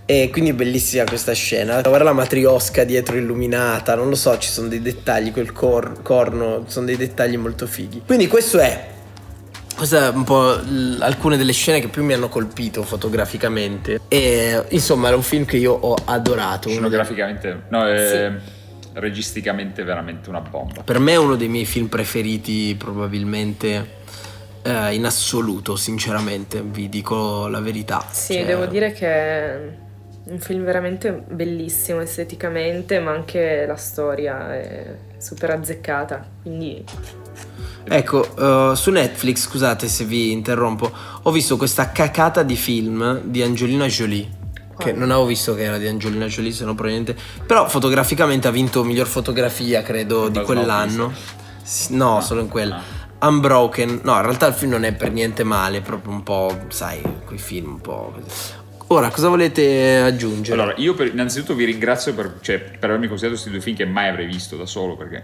E quindi bellissima questa scena. Guarda la matriosca dietro illuminata, non lo so, ci sono dei dettagli, quel corno, sono dei dettagli molto fighi. Quindi queste è un po' alcune delle scene che più mi hanno colpito fotograficamente. E insomma è un film che io ho adorato. Scenograficamente, registicamente veramente una bomba. Per me è uno dei miei film preferiti probabilmente in assoluto, sinceramente, vi dico la verità. Sì, cioè... devo dire che è un film veramente bellissimo esteticamente, ma anche la storia è super azzeccata, quindi... Ecco, su Netflix, scusate se vi interrompo, ho visto questa cacata di film di Angelina Jolie. Che non avevo visto che era di Angelina Jolie, se no probabilmente. Però fotograficamente ha vinto miglior fotografia, credo, di quell'anno. No, solo in quella. Unbroken. No, in realtà il film non è per niente male, è proprio un po', sai, quei film un po'. Ora, cosa volete aggiungere? Allora, io innanzitutto vi ringrazio per avermi considerato questi due film che mai avrei visto da solo, perché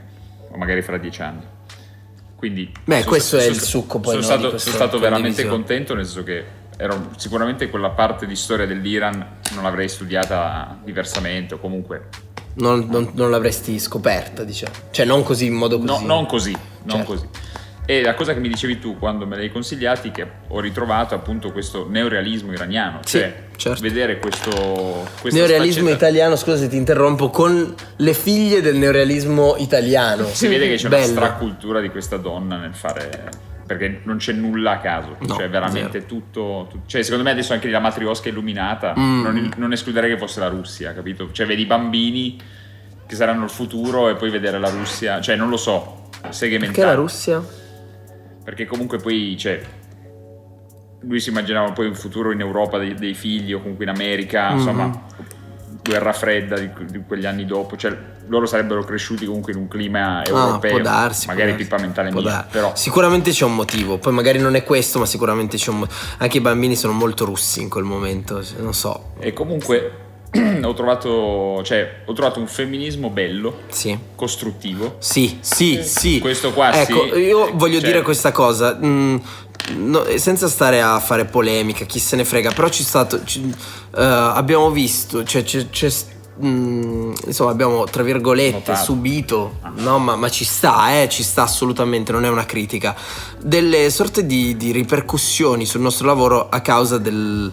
o magari fra 10 anni. Quindi questo è il succo poi. Sono stato veramente contento, nel senso che sicuramente quella parte di storia dell'Iran non l'avrei studiata diversamente, o comunque non l'avresti scoperta, diciamo. Cioè non così in modo così. Non così. Certo. E la cosa che mi dicevi tu quando me l'hai consigliati, che ho ritrovato appunto questo neorealismo iraniano, cioè certo. Vedere questo neorealismo italiano, scusa se ti interrompo, con le figlie del neorealismo italiano. Si vede che c'è una stracultura di questa donna nel fare, perché non c'è nulla a caso, cioè veramente tutto, cioè secondo me adesso anche la matriosca illuminata non escluderei che fosse la Russia, capito? Cioè vedi i bambini che saranno il futuro e poi vedere la Russia, cioè non lo so, segmentare. Perché la Russia? Perché comunque poi, cioè, lui si immaginava poi un futuro in Europa dei figli, o comunque in America, insomma, guerra fredda di quegli anni dopo, cioè loro sarebbero cresciuti comunque in un clima europeo. Può darsi, magari pippa mentale mia, però sicuramente c'è un motivo, poi magari non è questo, ma sicuramente c'è un motivo. Anche i bambini sono molto russi in quel momento, non so. E comunque ho trovato un femminismo bello, costruttivo. Sì. Questo qua ecco, io voglio dire questa cosa. senza stare a fare polemica, chi se ne frega, però abbiamo visto, insomma abbiamo tra virgolette subito, no, ma ci sta assolutamente, non è una critica, delle sorte di ripercussioni sul nostro lavoro a causa della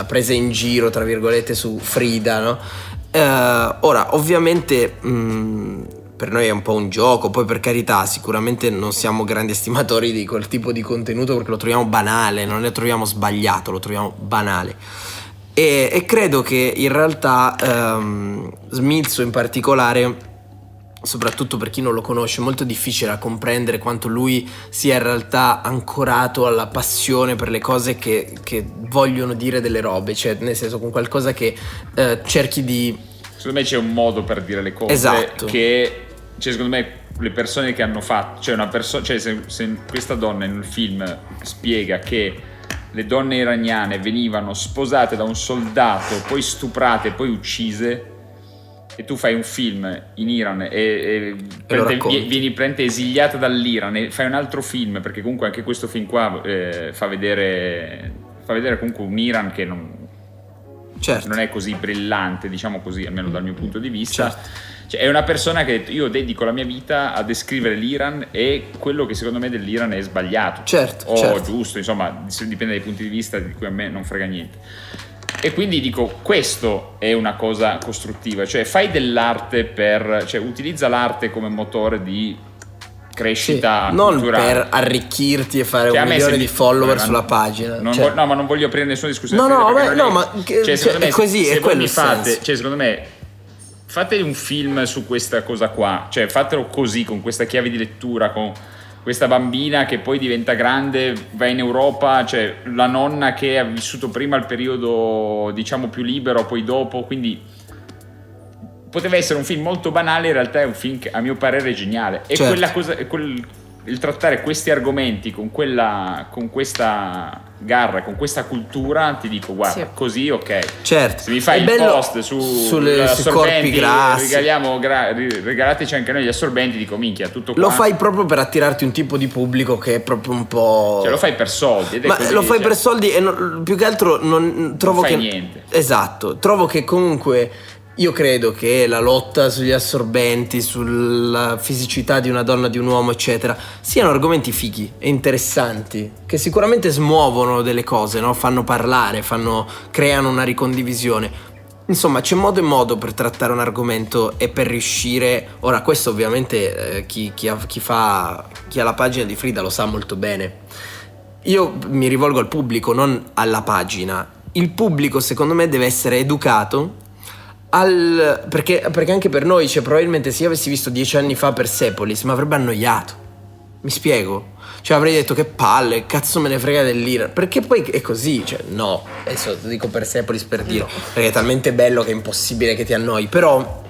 presa in giro tra virgolette su Frida, no? Ora ovviamente per noi è un po' un gioco, poi per carità sicuramente non siamo grandi estimatori di quel tipo di contenuto perché lo troviamo banale, non lo troviamo sbagliato, lo troviamo banale. E credo che in realtà Smilzo in particolare, soprattutto per chi non lo conosce, è molto difficile da comprendere quanto lui sia in realtà ancorato alla passione per le cose che vogliono dire delle robe, cioè nel senso con qualcosa che cerchi di... Secondo me c'è un modo per dire le cose, esatto, che cioè, secondo me le persone che hanno fatto, cioè una persona, cioè se questa donna nel film spiega che le donne iraniane venivano sposate da un soldato, poi stuprate, poi uccise, e tu fai un film in Iran e vieni esiliata dall'Iran e fai un altro film, perché comunque anche questo film qua fa vedere comunque un Iran che non è così brillante, diciamo così, almeno dal mio punto di vista. Certo. Cioè, è una persona che io dedico la mia vita a descrivere l'Iran e quello che secondo me dell'Iran è sbagliato o giusto, insomma dipende dai punti di vista di cui a me non frega niente. E quindi dico, questo è una cosa costruttiva, cioè fai dell'arte cioè utilizza l'arte come motore di crescita non culturale, per arricchirti e fare 1 milione di follower sulla pagina. No, ma non voglio aprire nessuna discussione. È così, è quello il senso. Cioè, secondo me fate un film su questa cosa qua, cioè fatelo così, con questa chiave di lettura, con questa bambina che poi diventa grande, va in Europa, cioè la nonna che ha vissuto prima il periodo diciamo più libero, poi dopo, quindi poteva essere un film molto banale, in realtà è un film che a mio parere è geniale. E quella cosa, il trattare questi argomenti con questa garra, con questa cultura, ti dico guarda, così ok. Certo. Se mi fai il post sui corpi grassi, regalateci anche noi gli assorbenti, dico minchia, tutto qua. Lo fai proprio per attirarti un tipo di pubblico che è proprio un po', cioè lo fai per soldi ed è così, lo fai per soldi e più che altro non trovo fai che niente. Esatto, trovo che comunque io credo che la lotta sugli assorbenti, sulla fisicità di una donna, di un uomo, eccetera, siano argomenti fighi e interessanti, che sicuramente smuovono delle cose, no? Fanno parlare, creano una ricondivisione. Insomma, c'è modo e modo per trattare un argomento e per riuscire. Ora, questo ovviamente chi ha la pagina di Frida lo sa molto bene. Io mi rivolgo al pubblico, non alla pagina. Il pubblico, secondo me, deve essere educato. Perché anche per noi, cioè probabilmente se io avessi visto 10 anni fa Persepolis mi avrebbe annoiato, mi spiego, cioè avrei detto che palle, cazzo me ne frega dell'Iran, perché poi è così, cioè no, adesso dico Persepolis per dire, perché è talmente bello che è impossibile che ti annoi, però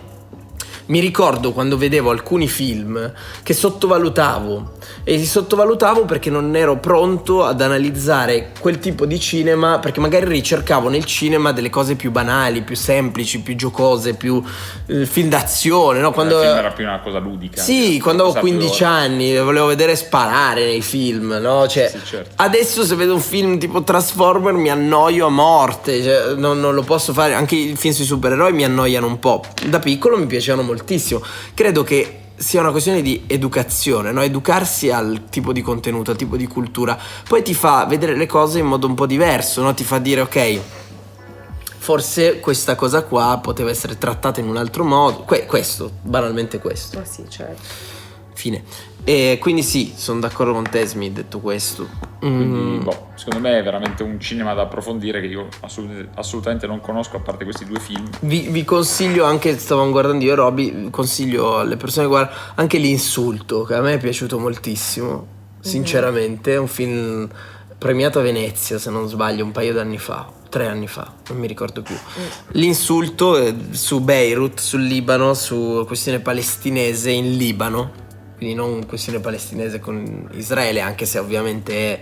mi ricordo quando vedevo alcuni film che sottovalutavo, e li sottovalutavo perché non ero pronto ad analizzare quel tipo di cinema, perché magari ricercavo nel cinema delle cose più banali, più semplici, più giocose, più film d'azione, no? Quando il film era più una cosa ludica. Sì, quando avevo 15 anni volevo vedere sparare nei film, no? Cioè, sì, certo. Adesso se vedo un film tipo Transformer mi annoio a morte, cioè, non lo posso fare, anche i film sui supereroi mi annoiano un po'. Da piccolo mi piacevano moltissimo, credo che sia una questione di educazione, no? Educarsi al tipo di contenuto, al tipo di cultura, poi ti fa vedere le cose in modo un po' diverso, no? Ti fa dire ok, forse questa cosa qua poteva essere trattata in un altro modo, questo, banalmente questo. Ma sì, certo. Fine. E quindi sì, sono d'accordo con te, Smith, detto questo. Quindi, secondo me è veramente un cinema da approfondire che io assolutamente non conosco, a parte questi 2 film. Vi consiglio anche, stavamo guardando io e Roby, consiglio alle persone che guardano anche L'Insulto, che a me è piaciuto moltissimo, sinceramente. È un film premiato a Venezia, se non sbaglio, un paio d'anni fa, 3 anni fa, non mi ricordo più. L'Insulto è su Beirut, sul Libano, su questione palestinese in Libano. Quindi non questione palestinese con Israele, anche se ovviamente è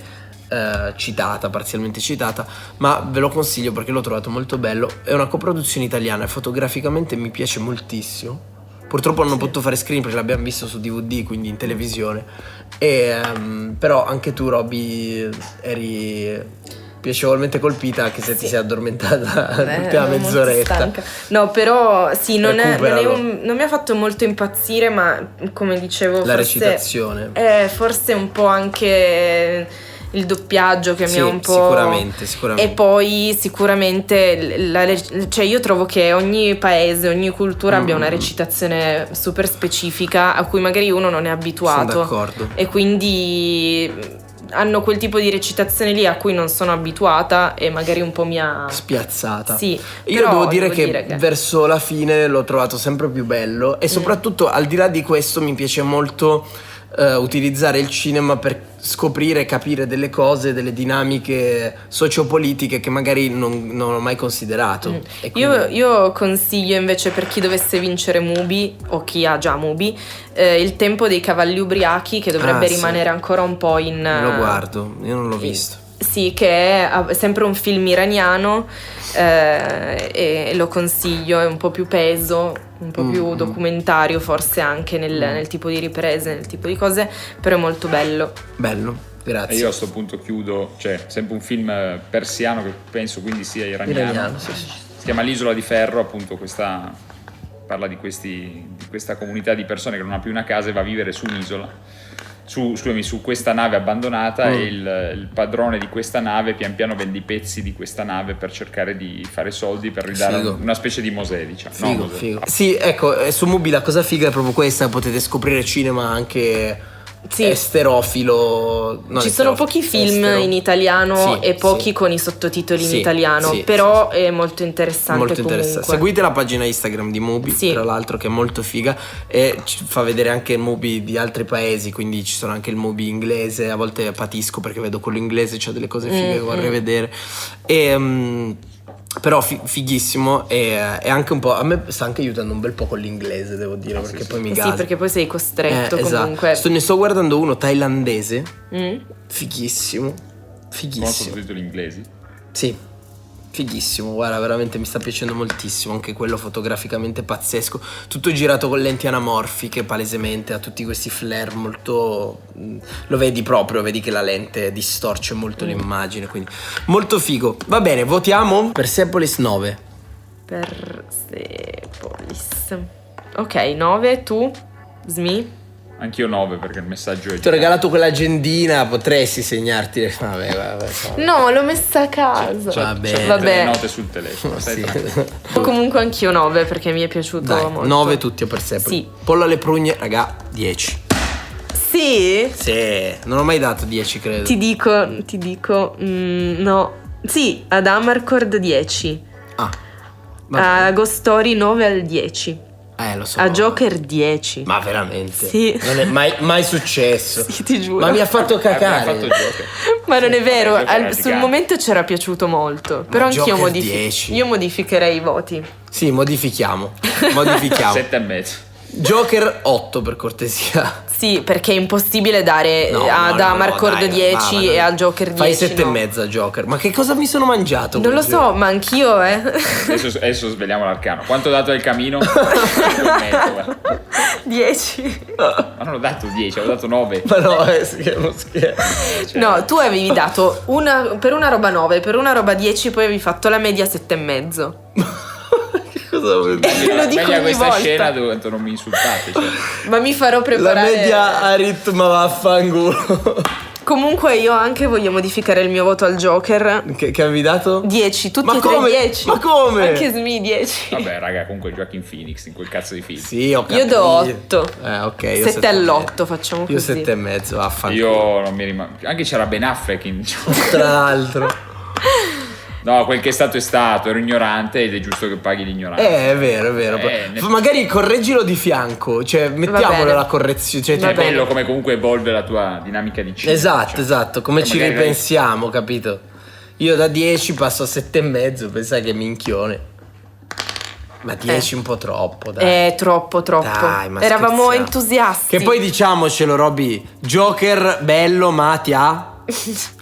parzialmente citata, ma ve lo consiglio perché l'ho trovato molto bello. È una coproduzione italiana e fotograficamente mi piace moltissimo, Purtroppo non ho potuto fare screen perché l'abbiamo visto su DVD, quindi in televisione. Però anche tu, Roby, eri piacevolmente colpita, anche se ti sei addormentata l'ultima mezz'oretta. No, però sì, non Recuperalo. mi ha fatto molto impazzire, ma come dicevo, La recitazione. Forse un po' anche il doppiaggio che mi ha un po'. Sicuramente. E poi sicuramente cioè io trovo che ogni paese, ogni cultura abbia una recitazione super specifica a cui magari uno non è abituato. Sono d'accordo. E quindi hanno quel tipo di recitazione lì a cui non sono abituata e magari un po' mi ha spiazzata. Sì, io devo dire che verso la fine l'ho trovato sempre più bello e soprattutto al di là di questo mi piace molto utilizzare il cinema per scoprire e capire delle cose, delle dinamiche sociopolitiche che magari non ho mai considerato. E quindi... io consiglio invece, per chi dovesse vincere Mubi o chi ha già Mubi, Il tempo dei cavalli ubriachi, che dovrebbe rimanere ancora un po' in... Lo guardo, io non l'ho visto. Sì, che è sempre un film iraniano e lo consiglio, è un po' più peso, un po' più documentario forse anche nel tipo di riprese, nel tipo di cose, però è molto bello. Bello, grazie. E io a sto punto chiudo, cioè sempre un film persiano che penso quindi sia iraniano. Sì. Si chiama L'Isola di Ferro, appunto parla di questa comunità di persone che non ha più una casa e va a vivere su un'isola. Su questa nave abbandonata e il padrone di questa nave pian piano vende i pezzi di questa nave per cercare di fare soldi per ridare una specie di Mosè, diciamo. Figo. Sì, ecco, su Mubi la cosa figa è proprio questa, potete scoprire cinema anche esterofilo. Ci sono pochi film in italiano e pochi con i sottotitoli in italiano, però è molto interessante. Molto interessante. Seguite la pagina Instagram di Mubi, tra l'altro, che è molto figa e ci fa vedere anche Mubi di altri paesi, quindi ci sono anche il Mubi inglese. A volte patisco perché vedo quello inglese, c'ha delle cose fighe che vorrei vedere. Però fighissimo e anche un po', a me sta anche aiutando un bel po' con l'inglese, devo dire, perché poi mi gasa. Sì, perché poi sei costretto comunque. Esatto. Ne sto guardando uno thailandese, fighissimo. Con sottotitoli inglesi? Sì, fighissimo, guarda, veramente mi sta piacendo moltissimo, anche quello fotograficamente pazzesco, tutto girato con lenti anamorfiche, palesemente, ha tutti questi flare molto... lo vedi proprio, vedi che la lente distorce molto l'immagine, quindi molto figo. Va bene, votiamo Persepolis 9. Persepolis. Ok, 9, tu? Smi? Anch'io 9 perché il messaggio è... Ti ho regalato quell'agendina, potresti segnarti le... Vabbè. No, l'ho messa a casa. Vabbè. Le note sul telefono, sì. Comunque anch'io 9 perché mi è piaciuto molto. 9 tutti a Persepolis. Sì. Pollo alle prugne, raga, 10. Sì? Sì, non ho mai dato 10, credo. Ti dico, no. Sì, ad Amarcord 10. A Ghost Story 9 al 10. Lo so. A Joker 10. Ma veramente? Sì. Non è mai successo. Sì, ti giuro. Ma mi ha fatto cacare. Ma non è vero, sul momento ci era piaciuto molto. Però anch'io io modificherei i voti. Sì, modifichiamo. 7,5. Joker 8 per cortesia. Sì, perché è impossibile dare ad Amarcord 10 e al Joker 10. Fai 7,5 a Joker. Ma che cosa mi sono mangiato? Non lo so, ma anch'io Adesso sveliamo l'arcano. Quanto ho dato al camino? 10. Ma non ho dato 10, ho dato 9. Ma no, scherzo. No, tu avevi dato per una roba 9, per una roba 10, poi avevi fatto la media 7,5. Cosa vuol dire? Lo dico ogni questa volta. scena dove non mi insultate, cioè. Ma mi farò preparare. La media a ritmo, vaffanculo. Comunque io anche voglio modificare il mio voto al Joker. Che avevi dato? 10, tutti Ma e tre come? 10. Ma come? Anche Smi 10. Vabbè, raga, comunque Joaquin Phoenix in quel cazzo di film. Sì, ho capito. Io do 8. Ok, io 7 all'8 facciamo Io così. 7,5, vaffanculo. Io non mi rimango. Anche c'era Ben Affleck in Tra l'altro. No, quel che è stato, ero ignorante ed è giusto che paghi l'ignoranza. È vero. Magari correggilo di fianco, cioè mettiamolo la correzione. Cioè, è bello come comunque evolve la tua dinamica di cinema. Esatto, come ci magari ripensiamo, capito? Io da 10 passo a 7,5, pensai che minchione. Ma 10 un po' troppo, dai. Troppo. Dai, ma eravamo scherziamo. entusiasti. Che poi diciamocelo, Roby, Joker bello, ma ti ha...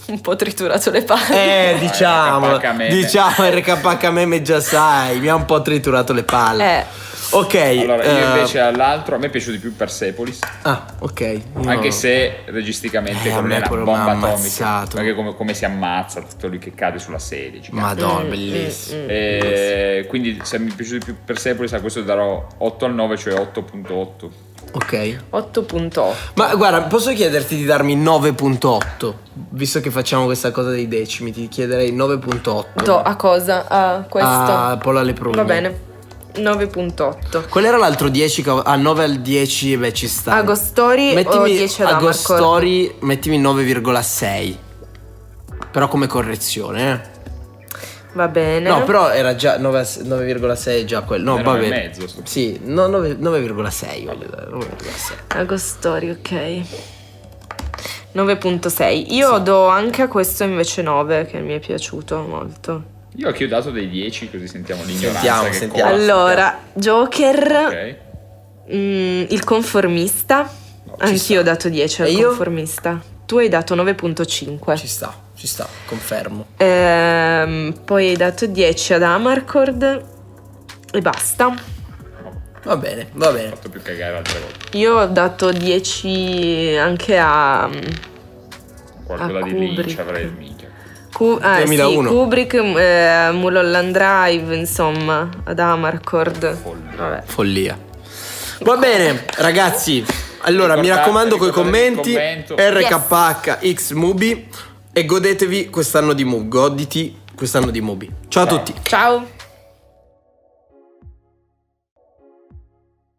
un po' triturato le palle. Diciamo, il RKH meme già sai, mi ha un po' triturato le palle. Ok. Allora, io invece all'altro, a me è piaciuto di più Persepolis. Ah, ok. Anche se registicamente a quello me è una quello bomba mi ha atomica. ammazzato. Perché come si ammazza tutto lì che cade sulla sedia. Madonna, bellissimo. Quindi se mi è piaciuto di più Persepolis, a questo darò 8 al 9, cioè 8.8. Ok. 8.8. Ma guarda, posso chiederti di darmi 9.8? Visto che facciamo questa cosa dei decimi, ti chiederei 9.8. A cosa? A questo? A Pollo alle prugne. Va bene. 9.8. Qual era l'altro 10? A 9 al 10, beh, ci sta. Agostori o 10 ad Amarcord? Agostori, mettimi 9,6. Però come correzione, eh. Va bene. No, però era già 9,6 è già quello. No, va bene. 9,5. Sì, no, 9,6 voglio dare. 9,6. Agostori, ok. 9.6. Io do anche a questo invece 9, che mi è piaciuto molto. Io ho dato dei 10, così sentiamo l'ignoranza. Sentiamo. costa. Allora, Joker, Ok. Il conformista. Anch'io ho dato 10 al E io? conformista. Tu hai dato 9.5. Ci sta, confermo. Poi hai dato 10 ad Amarcord e basta. Va bene. Ho fatto più cagare altre volte. Io ho dato 10 anche a Qualcosa di Kubrick. Lynch avrei il minchia. 2001. Sì, Kubrick, Mulholland Drive, insomma, ad Amarcord. Follia. Follia. Va bene, ragazzi. Allora, mi raccomando coi commenti. RKHXMubi. E godetevi quest'anno di Mubi. Goditi quest'anno di Mubi. Ciao a tutti. Ciao.